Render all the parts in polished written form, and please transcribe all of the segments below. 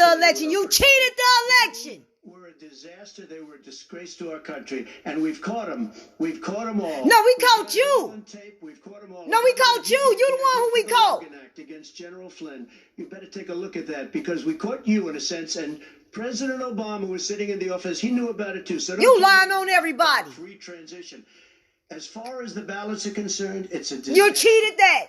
the election. You cheated the election. Were a disaster. They were a disgrace to our country, and we've caught them. We've caught them all. No, we caught you. On tape. We've caught them all. No, we caught you. You the one who we caught. Act against General Flynn. You better take a look at that, because we caught you in a sense, and President Obama was sitting in the office. He knew about it too. So you lying on everybody. Free transition. As far as the ballots are concerned, it's a disaster. You cheated that.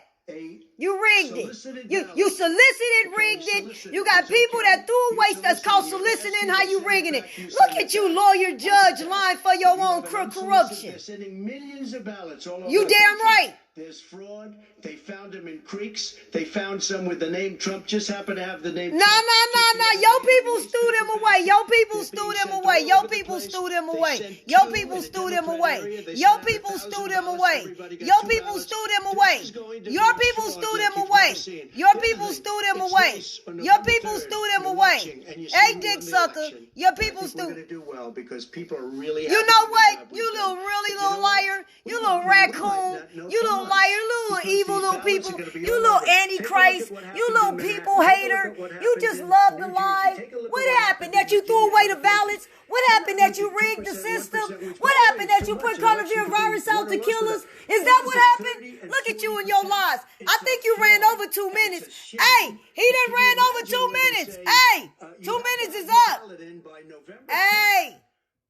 You rigged it. You solicited, rigged it. You got people that threw away. That's called soliciting. How you rigging it? Look at you, lawyer, judge, lying for your own corruption. They're sending millions of ballots all over. You damn right. There's fraud. They found them in creeks. They found some with the name Trump. Just happened to have the name. No. Your people stole them away. Your people stole them away. Your people stole them away. Your people stole them away. Your people stole them away. Your people stole them away. Your people stole them away. Your people stole them away. Your people stole them away. Hey, dick sucker. Your people stole. Do well because people are really. You know what? You little liar. You little raccoon. You little liar. You little evil little people. You little antichrist. You little people hater. You just love the lie. What happened that you threw away the ballots? What happened that you rigged the system? What happened that you put coronavirus out to kill us? Is that what happened? Look at you and your lies. I think you ran over 2 minutes. Hey, he done ran over 2 minutes. Hey, 2 minutes is up. Hey.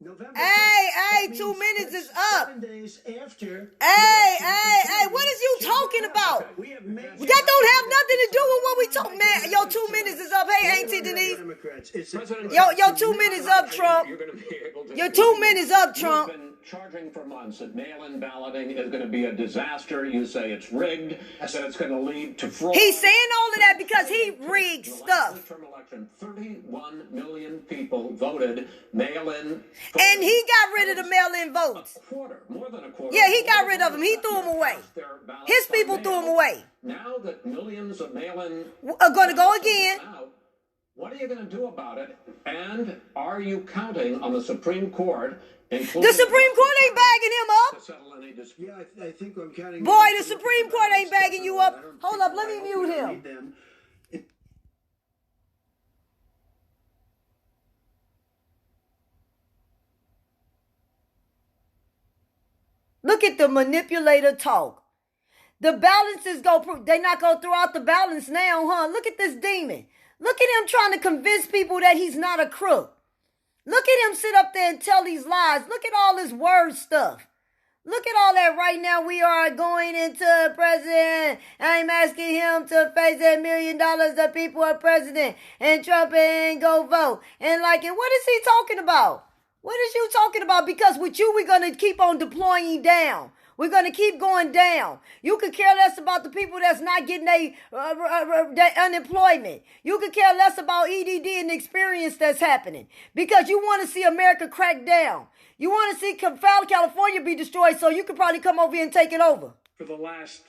2 minutes is up. 7 days after. Hey, what is you talking about? That don't have nothing to do with what we talking, man. Your 2 minutes is up. Hey, Auntie Denise. Your 2 minutes up, Trump. Your 2 minutes up, Trump. Charging for months that mail-in balloting is going to be a disaster. You say it's rigged, that it's going to lead to fraud. He's saying all of that because he rigged stuff. Midterm election, 31 million people voted mail-in. And he got rid of the mail-in votes. More than a quarter. Yeah, he got rid of them. He threw them away. His people threw them away. Now that millions of mail-in are going to go again. What are you going to do about it? And are you counting on the Supreme Court? The Supreme Court ain't bagging him up. Yeah, I think I'm counting. Boy, the Supreme Court ain't bagging you up. Hold up, let me mute him. Look at the manipulator talk. The balances they not going to throw out the balance now, huh? Look at this demon. Look at him trying to convince people that he's not a crook. Look at him sit up there and tell these lies. Look at all this word stuff. Look at all that right now. We are going into president. I'm asking him to face $1 million of people are president. And Trump ain't go vote. And what is he talking about? What is you talking about? Because with you, we're going to keep on deploying down. We're going to keep going down. You could care less about the people that's not getting their unemployment. You could care less about EDD and the experience that's happening. Because you want to see America crack down. You want to see California be destroyed so you could probably come over here and take it over. For the last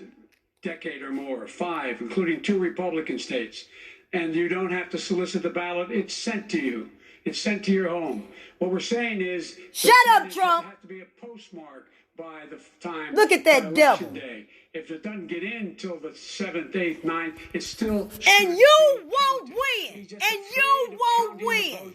decade or more, 5, including 2 Republican states. And you don't have to solicit the ballot. It's sent to you. It's sent to your home. What we're saying is... Shut up, Trump. There has to be a postmark by the time. Look at that devil. Day. If it doesn't get in till the 7th, 8th, 9th, it's still. And you won't win. And you won't win.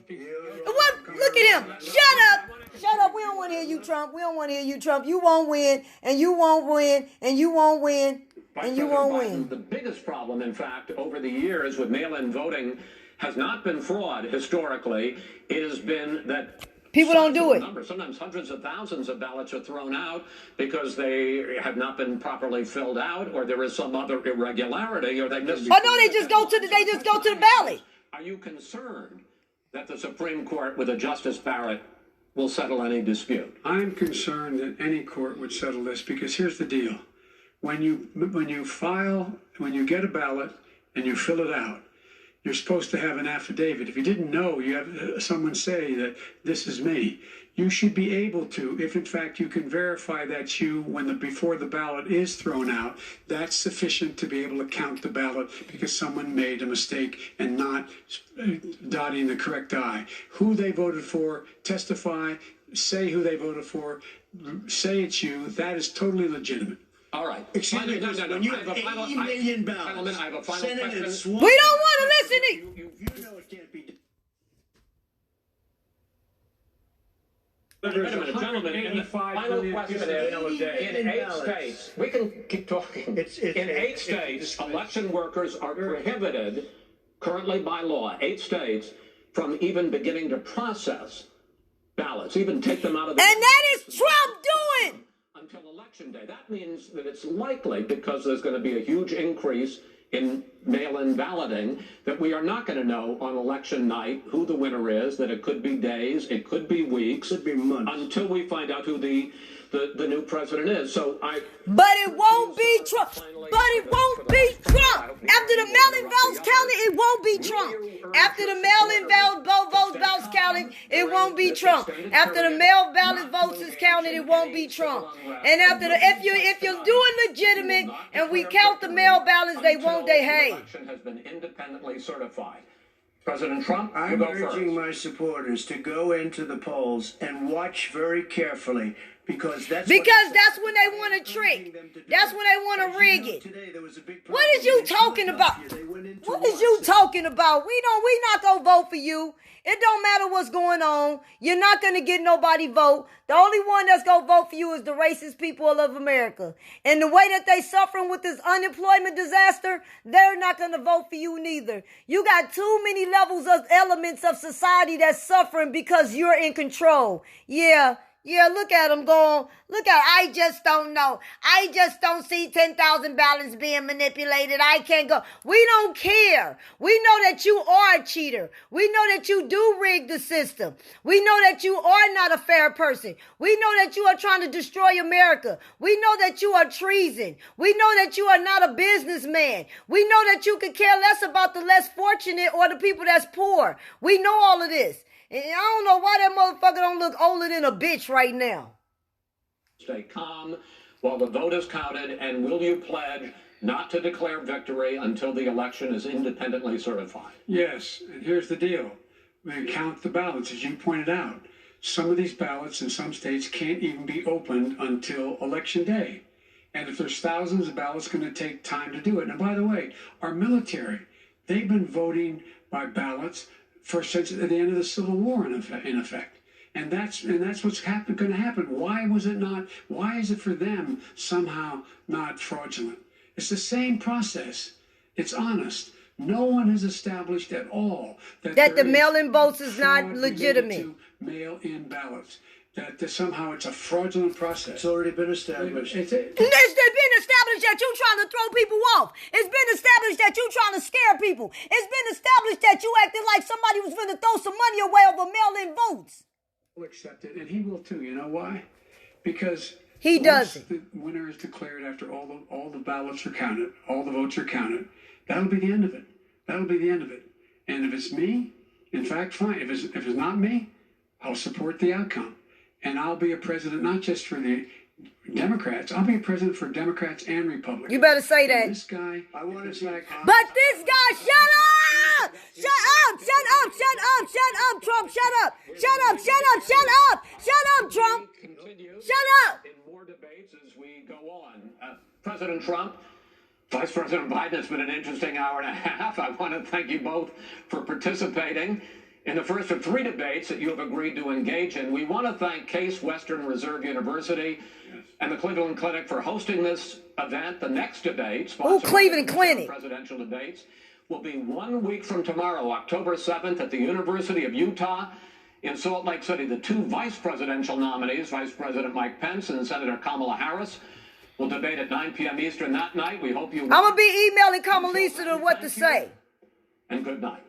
What? Look at him. Shut up. Shut up. We don't want to hear you, Trump. We don't want to hear you, Trump. You won't win. And you won't win. And you won't win. And you won't win. The biggest problem, in fact, over the years with mail-in voting has not been fraud historically. It has been that. People don't do it. Sometimes hundreds of thousands of ballots are thrown out because they have not been properly filled out, or there is some other irregularity, or they missed. Oh no, they just go to the ballot. Are you concerned that the Supreme Court, with a Justice Barrett, will settle any dispute? I'm concerned that any court would settle this because here's the deal: when you get a ballot and you fill it out, you're supposed to have an affidavit. If you didn't know, you have someone say that this is me. You should be able to, if in fact you can verify that's you before the ballot is thrown out, that's sufficient to be able to count the ballot because someone made a mistake and not dotting the correct I. Who they voted for, testify, say who they voted for, say it's you. That is totally legitimate. All right. Excuse me, when you have 80 million ballots, I have a final Senate question. and Swan, we don't want to listen to you. You know it can't be done. Wait a minute, gentlemen. In the final question is, in 8 states, we can keep talking. In 8 states, election workers are prohibited, currently by law, 8 states, from even beginning to process ballots, even take them out of the... And that is Trump doing! Until Election Day. That means that it's likely, because there's going to be a huge increase in mail-in balloting, that we are not going to know on election night who the winner is, that it could be days, it could be weeks, Could be months. until we find out who the new president is. So But it won't be Trump. But it won't be Trump. After the mail-in votes counted, it won't be Trump. After the mail-in votes counted, it won't be Trump. After the mail ballot votes is counted, it won't be Trump. And after if you're doing legitimate and we count the mail ballots, they won't. They the hate. election has been independently certified. President Trump, you I'm go urging first. my supporters to go into the polls and watch very carefully because that's When they want to trick. That's when they want to rig it. Today, there was a big What is you talking about? What is you talking about? We not gonna vote for you. It don't matter what's going on. You're not gonna get nobody vote. The only one that's gonna vote for you is the racist people of America. And the way that they suffering with this unemployment disaster, they're not gonna vote for you neither. You got too many levels of elements of society that's suffering because you're in control. Yeah, look at them going. I just don't know. I just don't see 10,000 ballots being manipulated. I can't go. We don't care. We know that you are a cheater. We know that you do rig the system. We know that you are not a fair person. We know that you are trying to destroy America. We know that you are treason. We know that you are not a businessman. We know that you could care less about the less fortunate or the people that's poor. We know all of this. And I don't know why that motherfucker don't look older than a bitch right now. Stay calm while the vote is counted, and will you pledge not to declare victory until the election is independently certified? Yes, and here's the deal. We count the ballots, as you pointed out. Some of these ballots in some states can't even be opened until Election Day. And if there's thousands of ballots, it's going to take time to do it. And by the way, our military, they've been voting by ballots since the end of the Civil War, in effect. And that's what's going to happen. Why is it for them somehow not fraudulent? It's the same process. It's honest. No one has established at all that the mail-in votes is not legitimate. Mail-in ballots. That somehow it's a fraudulent process. It's already been established. It's been established that you trying to throw people off. It's been established that you trying to scare people. It's been established that you acting like somebody was going to throw some money away over mail-in votes. He'll accept it, and he will too. You know why? Because he doesn't. The winner is declared after all the ballots are counted, all the votes are counted. That'll be the end of it. That'll be the end of it. And if it's me, in fact, fine. If it's not me, I'll support the outcome. And I'll be a president not just for the Democrats. I'll be a president for Democrats and Republicans. You better say that. And this guy, I want to see. But this guy, shut up! Shut up, Trump, shut up! Shut up, Trump! Shut up! In more debates as we go on. President Trump, Vice President Biden, it's been an interesting hour and a half. I want to thank you both for participating in the first of 3 debates that you have agreed to engage in. We want to thank Case Western Reserve University and the Cleveland Clinic for hosting this event. The next debate, Cleveland Clinic presidential debates, will be 1 week from tomorrow, October 7th, at the University of Utah in Salt Lake City. The 2 vice presidential nominees, Vice President Mike Pence and Senator Kamala Harris, will debate at 9 p.m. Eastern that night. We hope you... I'm going to be emailing Kamala what to say. And good night.